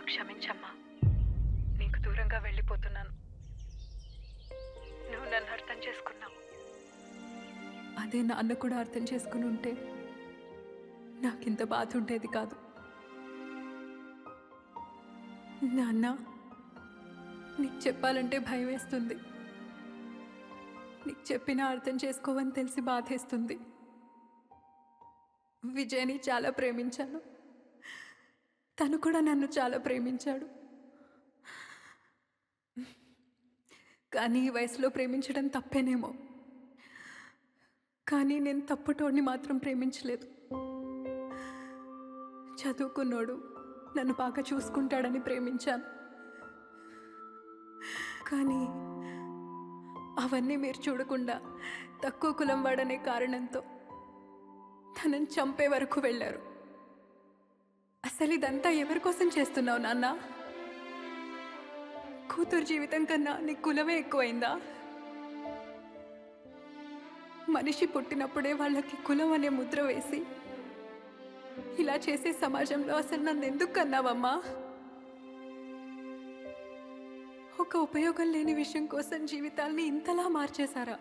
క్షమించమ్మా. నీకు దూరంగా వెళ్ళిపోతున్నాను. నువ్వు నన్ను అర్థం చేసుకున్నావు. అదే నాన్న కూడా అర్థం చేసుకుని ఉంటే నాకింత బాధ ఉండేది కాదు. నాన్న, నీకు చెప్పాలంటే భయం వేస్తుంది. నీకు చెప్పినా అర్థం చేసుకోవని తెలిసి బాధేస్తుంది. విజయ్ని చాలా ప్రేమించాను. తను కూడా నన్ను చాలా ప్రేమించాడు. కానీ ఈ వయసులో ప్రేమించడం తప్పేనేమో. కానీ నేను తప్పుటోడిని మాత్రం ప్రేమించలేదు. చదువుకున్నోడు, నన్ను బాగా చూసుకుంటాడని ప్రేమించాను. కానీ అవన్నీ మీరు చూడకుండా తక్కువ కులం వాడనే కారణంతో తనని చంపే వరకు వెళ్ళారు. అసలు ఇదంతా ఎవరి కోసం చేస్తున్నావు నాన్న? కూతురు జీవితం కన్నా నీ కులమే ఎక్కువైందా? మనిషి పుట్టినప్పుడే వాళ్ళకి కులం అనే ముద్ర వేసి ఇలా చేసే సమాజంలో అసలు నన్ను ఎందుకు కన్నావమ్మా? ఒక ఉపయోగం లేని విషయం కోసం జీవితాల్ని ఇంతలా మార్చేశారా?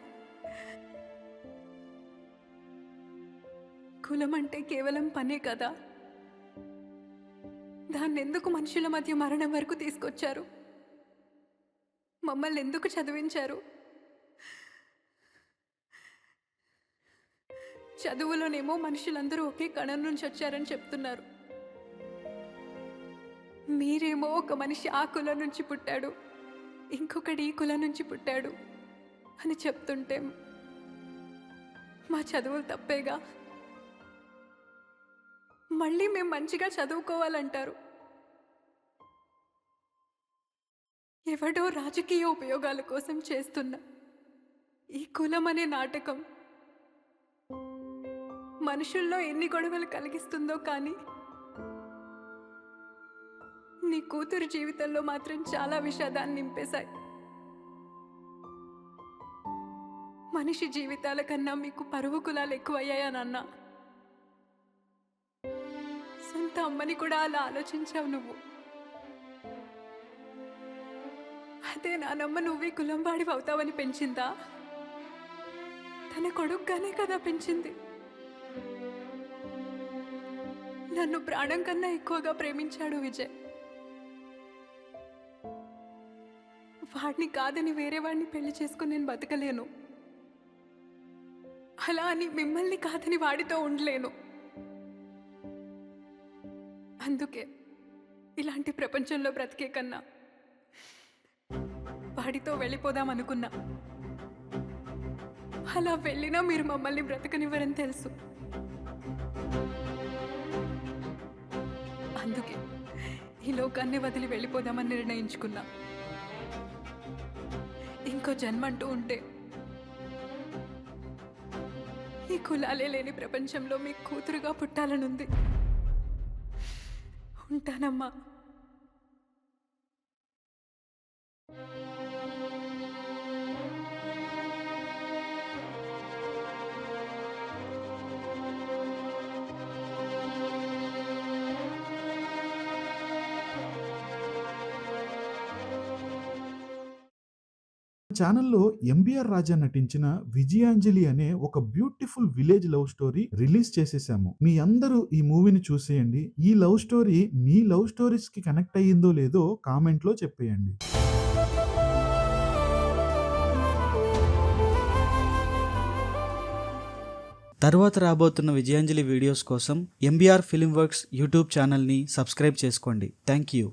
కులం అంటే కేవలం పనే కదా. దాన్ని ఎందుకు మనుషుల మధ్య మరణం వరకు తీసుకొచ్చారు? మమ్మల్ని ఎందుకు చదివించారు? చదువులోనేమో మనుషులందరూ ఒకే కణం నుంచి వచ్చారని చెప్తున్నారు. మీరేమో ఒక మనిషి ఆ కులం నుంచి పుట్టాడు, ఇంకొకటి ఈ కులం నుంచి పుట్టాడు అని చెప్తుంటే మా చదువులు తప్పేగా. మళ్ళీ మేము మంచిగా చదువుకోవాలంటారు. ఎవడో రాజకీయ ఉపయోగాల కోసం చేస్తున్న ఈ కులం అనే నాటకం మనుషుల్లో ఎన్ని గొడవలు కలిగిస్తుందో కానీ నీ కూతురు జీవితంలో మాత్రం చాలా విషాదాన్ని నింపేశాయి. మనిషి జీవితాల కన్నా మీకు పరువు కులాలు ఎక్కువయ్యాయా నాన్న? సొంత అమ్మని కూడా అలా ఆలోచించావు నువ్వు. అదే నానమ్మ నువ్వే కులం వాడివి అవుతావని పెంచిందా? తన కొడుకుగానే కదా పెంచింది. నన్ను ప్రాణం కన్నా ఎక్కువగా ప్రేమించాడు విజయ్. వాడిని కాదని వేరే వాడిని పెళ్లి చేసుకుని నేను బతకలేను. అలా అని మిమ్మల్ని కాదని వాడితో ఉండలేను. అందుకే ఇలాంటి ప్రపంచంలో బ్రతికే కన్నా వాడితో వెళ్ళిపోదాం అనుకున్నా. అలా వెళ్ళినా మీరు మమ్మల్ని బ్రతకనివ్వరని తెలుసు. అందుకే ఈ లోకాన్ని వదిలి వెళ్ళిపోదామని నిర్ణయించుకున్నా. ఇంకో జన్మంటూ ఉంటే ఈ కులాలే లేని ప్రపంచంలో మీ కూతురుగా పుట్టాలనుంది. ఉంటానమ్మా. ఛానల్లో ఎంబీఆర్ రాజా నటించిన విజయాంజలి అనే ఒక beautiful village love story release చేసేసాము. మీ అందరూ ఈ మూవీని చూసేయండి. ఈ లవ్ స్టోరీ మీ లవ్ స్టోరీస్ కి కనెక్ట్ అయ్యిందో లేదో కామెంట్ లో చెప్పేయండి. తర్వాత రాబోతున్న విజయాంజలి వీడియోస్ కోసం ఎంబీఆర్ ఫిల్మ్ వర్క్స్ యూట్యూబ్ ఛానల్ని సబ్స్క్రైబ్ చేసుకోండి. Thank you.